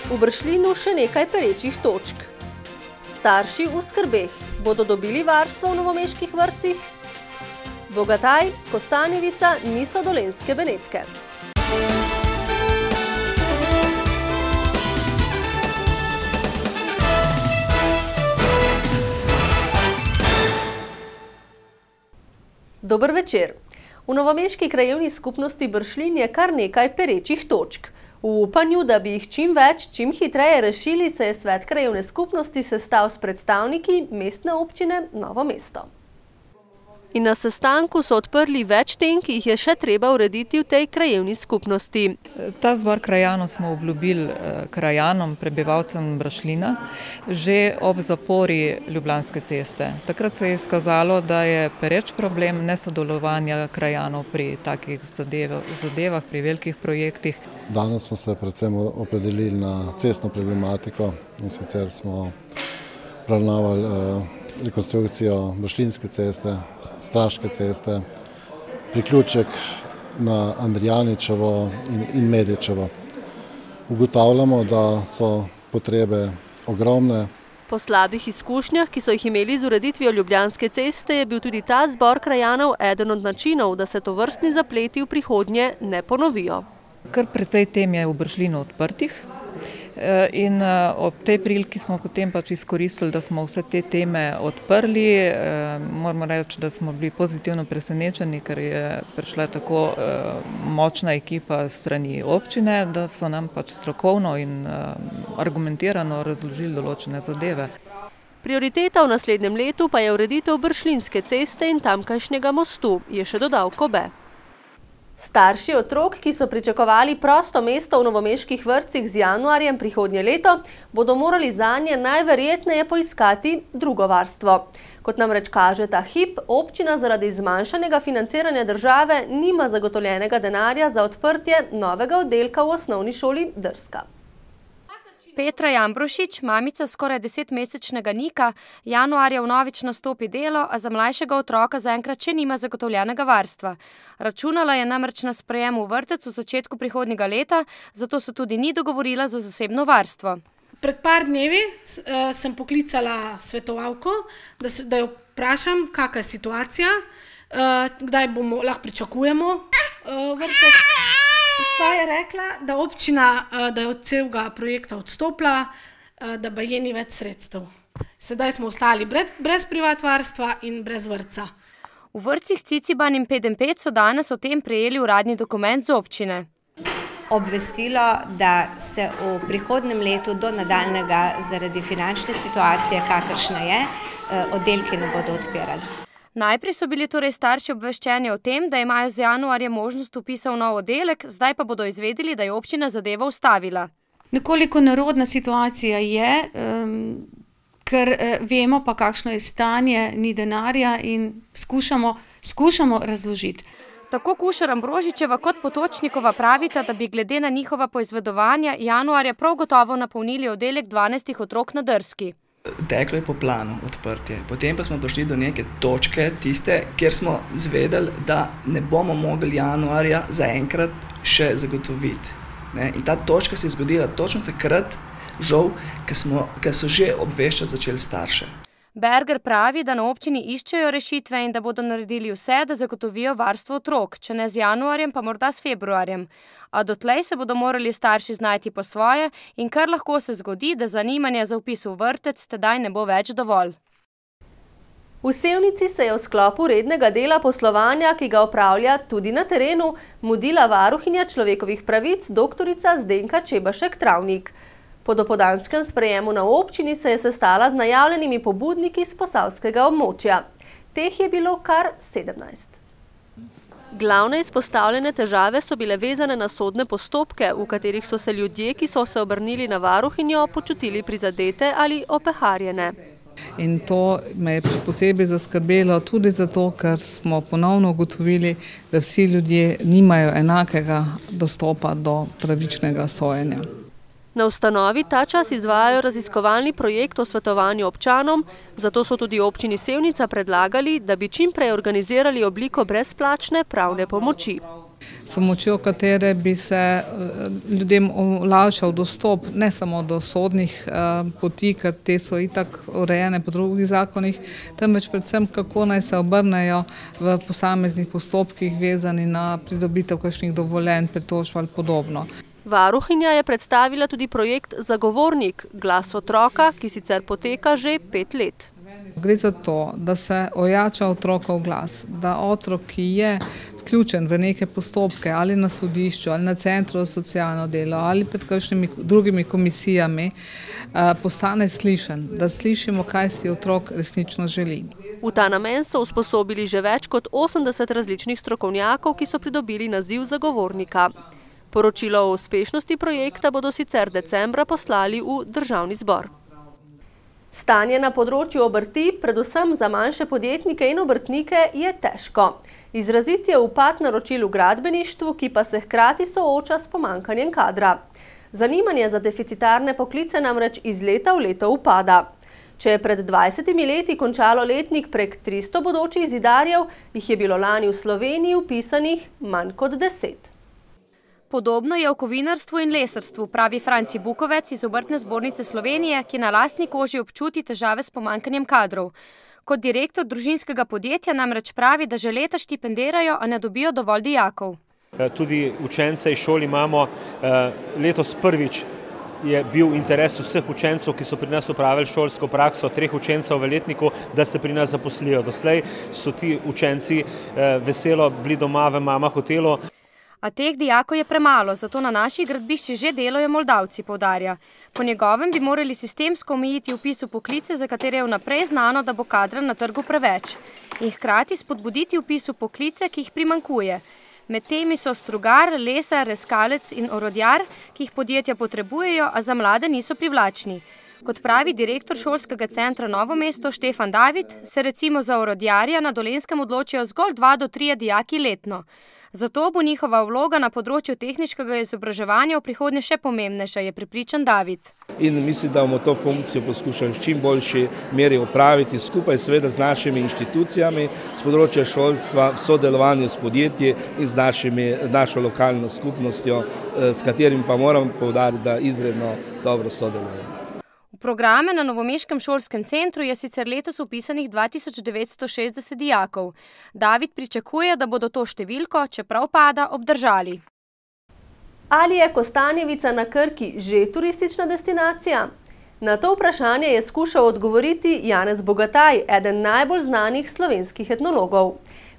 V Bršljinu še nekaj perečih točk. Starši v skrbeh bodo dobili varstvo v novomeških vrtcih? Bogataj, Kostanjevica niso dolenjske Benetke. Dober večer. V novomeški krajevni skupnosti Bršljin je kar nekaj perečih točk. V upanju, da bi jih čim več, čim hitreje rešili, se je svet krajevne skupnosti sestal s predstavniki mestne občine Novo mesto. In na sestanku so odprli več tem, ki jih je še treba urediti v tej krajevni skupnosti. Ta zbor krajanov smo obljubili krajanom, prebivalcem Bršljina, že ob zapori Ljubljanske ceste. Takrat se je izkazalo, da je pereč problem nesodelovanja krajanov pri takih zadevah, pri velikih projektih. Danes smo se predvsem opredelili na cestno problematiko in sicer smo obravnavali rekonstrukcijo Bršljinske ceste, Straške ceste, priključek na Andrijaničevo in Medičevo. Ugotavljamo, da so potrebe ogromne. Po slabih izkušnjah, ki so jih imeli z ureditvijo Ljubljanske ceste, je bil tudi ta zbor krajanov eden od načinov, da se tovrstni zapleti v prihodnje ne ponovijo. Kar precej tem je v Bršljinu odprtih. In ob tej priliki smo potem izkoristili, da smo vse te teme odprli. Moramo reči, da smo bili pozitivno presenečeni, ker je prišla tako močna ekipa strani občine, da so nam strokovno in argumentirano razložili določene zadeve. Prioriteta v naslednjem letu pa je ureditev Bršljinske ceste in tamkajšnjega mostu, je še dodal Kobe. Starši otrok, ki so pričakovali prosto mesto v novomeških vrtcih z januarjem prihodnje leto, bodo morali zanje najverjetneje poiskati drugo varstvo. Kot namreč kaže ta hip, občina zaradi zmanjšanega financiranja države nima zagotovljenega denarja za odprtje novega oddelka v osnovni šoli Drska. Petra Jambrošič, mamica skoraj 10-mesečnega Nika, januarja vnovič nastopi delo, a za mlajšega otroka zaenkrat še nima zagotovljenega varstva. Računala je namreč na sprejem v vrtec v začetku prihodnjega leta, zato se tudi ni dogovorila za zasebno varstvo. Pred par dnevi sem poklicala svetovalko, da jo vprašam, kakšna je situacija, kdaj lahko pričakujemo vrtec. Pa je rekla, da občina, da je od celega projekta odstopila, da baje ni več sredstev. Sedaj smo ostali brez privat varstva in brez vrtca. V vrtcih Ciciban in Pedenjped so danes o tem prejeli uradni dokument z občine. Obvestilo, da se v prihodnjem letu do nadaljnjega zaradi finančne situacije, kakršna je, oddelki ne bodo odpirali. Najprej so bili torej starši obveščeni o tem, da imajo z januarjem možnost vpisa v nov oddelek, zdaj pa bodo izvedeli, da je občina zadevo ustavila. Nekoliko nerodna situacija je, ker vemo pa, kakšno je stanje, ni denarja in skušamo razložiti. Tako Kušar Ambrožičeva kot Potočnikova pravita, da bi glede na njihova poizvedovanja januarja prav gotovo napolnili oddelek 12 otrok na Drski. Teklo je po planu odprtje, potem pa smo prišli do neke točke, tiste, kjer smo zvedeli, da ne bomo mogli januarja zaenkrat še zagotoviti. In ta točka se je zgodila točno takrat, žal, ker so že obveščati začeli starše. Berger pravi, da na občini iščejo rešitve in da bodo naredili vse, da zagotovijo varstvo otrok, če ne z januarjem, pa morda s februarjem. A dotlej se bodo morali starši znajti po svoje in kar lahko se zgodi, da zanimanje za vpis v vrtec tedaj ne bo več dovolj. V Sevnici se je v sklopu rednega dela poslovanja, ki ga opravlja tudi na terenu, mudila varuhinja človekovih pravic doktorica Zdenka Čebašek-Travnik. Po dopoldanskem sprejemu na občini se je sestala z najavljenimi pobudniki s posavskega območja. Teh je bilo kar 17. Glavne izpostavljene težave so bile vezane na sodne postopke, v katerih so se ljudje, ki so se obrnili na varuhinjo, počutili prizadete ali opeharjene. In to me je posebej zaskrbelo tudi zato, ker smo ponovno ugotovili, da vsi ljudje nimajo enakega dostopa do pravičnega sojenja. Na ustanovi ta čas izvajajo raziskovalni projekt o svetovanju občanom, zato so tudi občini Sevnica predlagali, da bi čim prej organizirali obliko brezplačne pravne pomoči. s pomočjo katere bi se ljudem olajšal dostop ne samo do sodnih poti, ker te so itak urejene po drugih zakonih, temveč predvsem kako naj se obrnejo v posameznih postopkih vezani na pridobitev kakšnih dovoljenj, pritožb ali podobno. Varuhinja je predstavila tudi projekt Zagovornik, glas otroka, ki sicer poteka že 5 let. Gre za to, da se ojača otrokov glas, da otrok, ki je vključen v neke postopke ali na sodišču, ali na centru za socialno delo, ali pred kakšnimi drugimi komisijami, postane slišen, da slišimo, kaj si otrok resnično želi. V ta namen so usposobili že več kot 80 različnih strokovnjakov, ki so pridobili naziv zagovornika. Poročilo o uspešnosti projekta bodo sicer decembra poslali v Državni zbor. Stanje na področju obrti, predvsem za manjše podjetnike in obrtnike, je težko. Izrazit je upad naročil v gradbeništvu, ki pa se hkrati sooča s pomanjkanjem kadra. Zanimanje za deficitarne poklice namreč iz leta v leto upada. Če je pred 20 leti končalo letnik prek 300 bodočih zidarjev, jih je bilo lani v Sloveniji vpisanih manj kot 10. Podobno je v kovinarstvu in lesarstvu, pravi Franci Bukovec iz Obrtne zbornice Slovenije, ki na lastni koži občuti težave s pomanjkanjem kadrov. Kot direktor družinskega podjetja namreč pravi, da že leta štipendirajo, a ne dobijo dovolj dijakov. Tudi učence iz šol imamo. Letos prvič je bil interes vseh učencev, ki so pri nas opravili šolsko prakso, 3 učencev v letniku, da se pri nas zaposlijo. Doslej so ti učenci veselo bili doma v Mama hotelu. A teh dijakov je premalo, zato na naših gradbiščih že delajo Moldavci, poudarja. Po njegovem bi morali sistemsko omejiti vpis v poklice, za katere je vnaprej znano, da bo kadra na trgu preveč. In hkrati spodbuditi vpis v poklice, ki jih primanjkuje. Med temi so strugar, lesar, reskalec in orodjar, ki jih podjetja potrebujejo, a za mlade niso privlačni. Kot pravi direktor šolskega centra Novo mesto Štefan David, se recimo za orodjarja na Dolenjskem odločijo zgolj 2 do 3 dijaki letno. Zato bo njihova vloga na področju tehničnega izobraževanja v prihodnje še pomembnejša, je prepričan David. In mislim, da bomo to funkcijo poskušali v čim boljši meri opraviti skupaj seveda z našimi inštitucijami, s področja šolstva, v sodelovanju s podjetji in z našo lokalno skupnostjo, s katerim pa moram poudariti, da izredno dobro sodelujemo. V programe na novomeškem šolskem centru je sicer letos vpisanih 2960 dijakov. David pričakuje, da bodo to številko, čeprav pada, obdržali. Ali je Kostanjevica na Krki že turistična destinacija? Na to vprašanje je skušal odgovoriti Janez Bogataj, eden najbolj znanih slovenskih etnologov.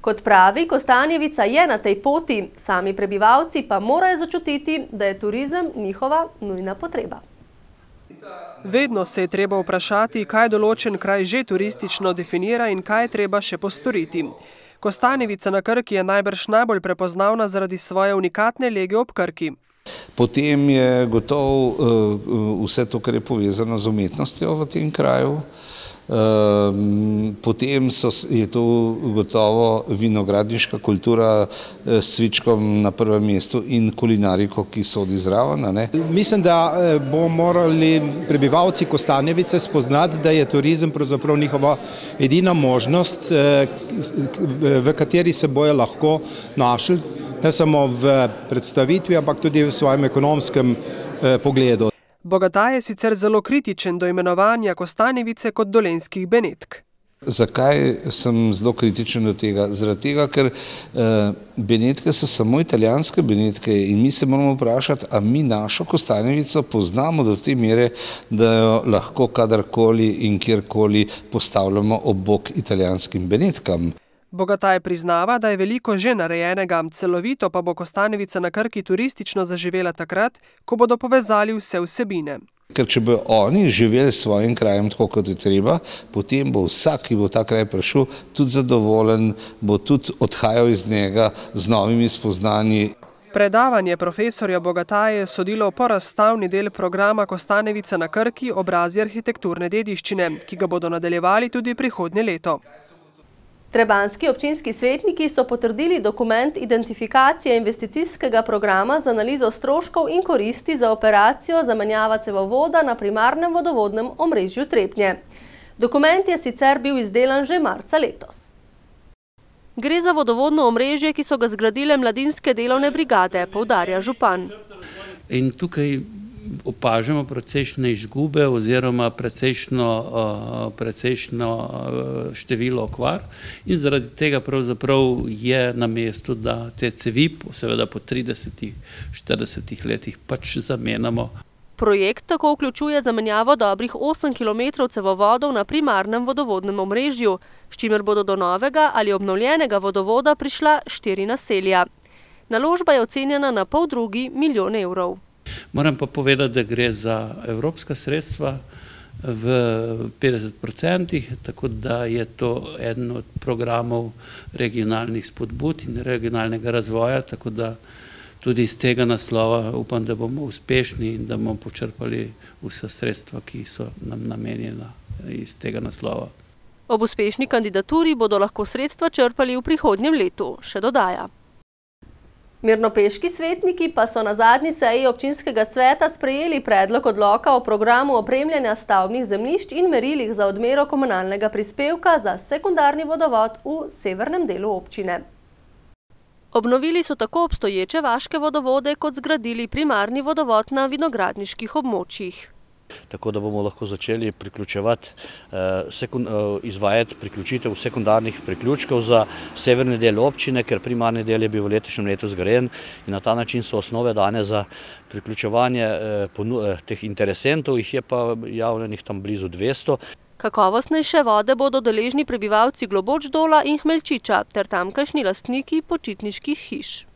Kot pravi, Kostanjevica je na tej poti, sami prebivalci pa morajo začutiti, da je turizem njihova nujna potreba. Vedno se je treba vprašati, kaj določen kraj že turistično definira in kaj je treba še postoriti. Kostanjevica na Krki je najbrž najbolj prepoznavna zaradi svoje unikatne lege ob Krki. Potem je gotovo vse to, kar je povezano z umetnostjo v tem kraju. Potem je tu gotovo vinogradniška kultura s cvičkom na prvem mestu in kulinariko, ki sodi zraven. Mislim, da bomo morali prebivalci Kostanjevice spoznati, da je turizem pravzaprav njihova edina možnost, v kateri se bojo lahko našli, ne samo v predstavitvi, ampak tudi v svojem ekonomskem pogledu. Bogataj je sicer zelo kritičen do imenovanja Kostanjevice kot dolenjskih Benetk. Zakaj sem zelo kritičen do tega? Zaradi tega, ker Benetke so samo italijanske Benetke in mi se moramo vprašati, a mi našo Kostanjevico poznamo do te mere, da jo lahko kadarkoli in kjerkoli postavljamo ob bok italijanskim Benetkam. Bogataj priznava, da je veliko že narejenega, celovito pa bo Kostanjevica na Krki turistično zaživela takrat, ko bodo povezali vse vsebine. Ker če bo oni živeli s svojim krajem tako, kot je treba, potem bo vsak, ki bo ta kraj prišel, tudi zadovoljen, bo tudi odhajal iz njega z novimi spoznanji. Predavanje profesorja Bogataja je sodilo po razstavni del programa Kostanjevica na Krki obrazi arhitekturne dediščine, ki ga bodo nadaljevali tudi prihodnje leto. Trebanjski občinski svetniki so potrdili dokument identifikacije investicijskega programa z analizo stroškov in koristi za operacijo zamenjava cevovoda na primarnem vodovodnem omrežju Trebnje. Dokument je sicer bil izdelan že marca letos. Gre za vodovodno omrežje, ki so ga zgradile mladinske delovne brigade, poudarja župan. In tukaj opažamo precejšnje izgube oziroma precejšno število okvar in zaradi tega pravzaprav je na mestu, da te cevi, seveda po 30-40 letih pač zamenjamo. Projekt tako vključuje zamenjavo dobrih 8 km cevovodov na primarnem vodovodnem omrežju, s čimer bodo do novega ali obnovljenega vodovoda prišla 4 naselja. Naložba je ocenjena na 1,5 milijona evrov. Moram pa povedati, da gre za evropska sredstva v 50%, tako da je to eden od programov regionalnih spodbud in regionalnega razvoja, tako da tudi iz tega naslova upam, da bomo uspešni in da bomo počrpali vsa sredstva, ki so nam namenjena iz tega naslova. Ob uspešni kandidaturi bodo lahko sredstva črpali v prihodnjem letu, še dodaja. Mirnopeški svetniki pa so na zadnji seji občinskega sveta sprejeli predlog odloka o programu opremljanja stavbnih zemljišč in merilih za odmero komunalnega prispevka za sekundarni vodovod v severnem delu občine. Obnovili so tako obstoječe vaške vodovode, kot zgradili primarni vodovod na vinogradniških območjih. Tako da bomo lahko začeli izvajati priključitev sekundarnih priključkov za severni del občine, ker primarni del je bil v letošnjem letu zgrajen in na ta način so osnove dane za priključevanje teh interesentov, jih je pa javljenih tam blizu 200. Kakovostnejše vode bodo deležni prebivalci Globočdola in Hmelčiča ter tamkajšnji lastniki počitniških hiš.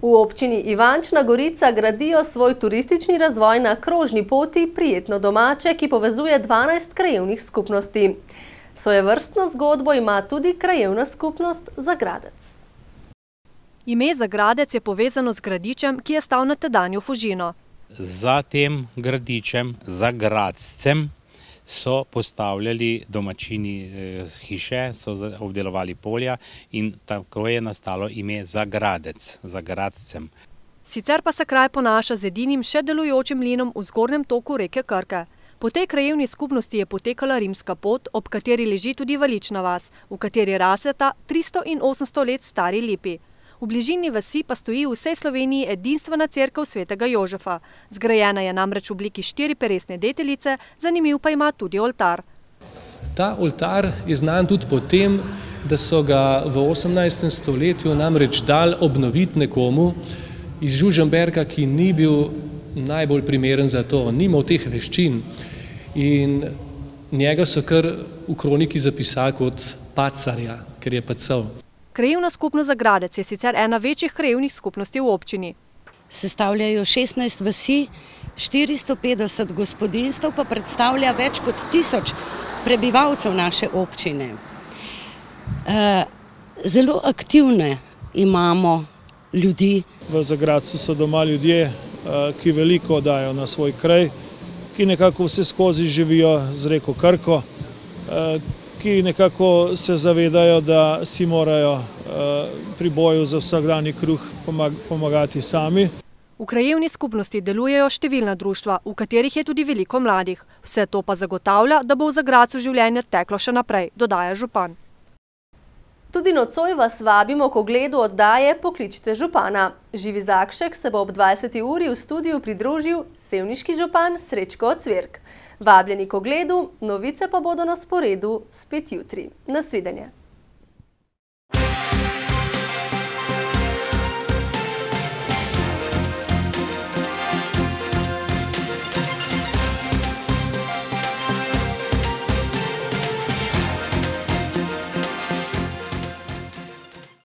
V občini Ivančna Gorica gradijo svoj turistični razvoj na krožni poti Prijetno domače, ki povezuje 12 krajevnih skupnosti. Svojevrstno zgodbo ima tudi krajevna skupnost Zagradec. Ime Zagradec je povezano z gradičem, ki je stal na tedanjo Fužino. Za tem gradičem, Zagradcem, so postavljali domačini hiše, so obdelovali polja in tako je nastalo ime Zagradec, Zagradcem. Sicer pa se kraj ponaša z edinim še delujočim mlinom v zgornjem toku reke Krke. Po tej krajevni skupnosti je potekala rimska pot, ob kateri leži tudi Valična vas, v kateri rasteta 300 in 800 let stari lipi. V bližini vasi pa stoji v vsej Sloveniji edinstvena cerkev svetega Jožefa. Zgrajena je namreč v obliki 4 peresne deteljice, zanimiv pa ima tudi oltar. Ta oltar je znan tudi po tem, da so ga v 18. stoletju namreč dali obnoviti nekomu iz Žužemberka, ki ni bil najbolj primeren za to, ni imel teh veščin. In njega so kar v kroniki zapisali kot pacarja, ker je pacal. Krajevna skupnost Zagradec je sicer ena večjih krajevnih skupnosti v občini. Sestavljajo 16 vasi, 450 gospodinjstev pa predstavlja več kot 1000 prebivalcev naše občine. Zelo aktivne imamo ljudi. V Zagradcu so doma ljudje, ki veliko dajo na svoj kraj, ki nekako vse skozi živijo z reko Krko, ki nekako se zavedajo, da si morajo pri boju za vsakdanji kruh pomagati sami. V krajevni skupnosti delujejo številna društva, v katerih je tudi veliko mladih. Vse to pa zagotavlja, da bo v Zagradcu življenje teklo še naprej, dodaja župan. Tudi nocoj vas vabimo k ogledu oddaje Pokličite župana. Živi Zakšek se bo ob 20. uri v studiu pridružil sevniški župan Srečko Ocvirk. Vabljeni k ogledu, novice pa bodo na sporedu spet jutri. Nasvidenje.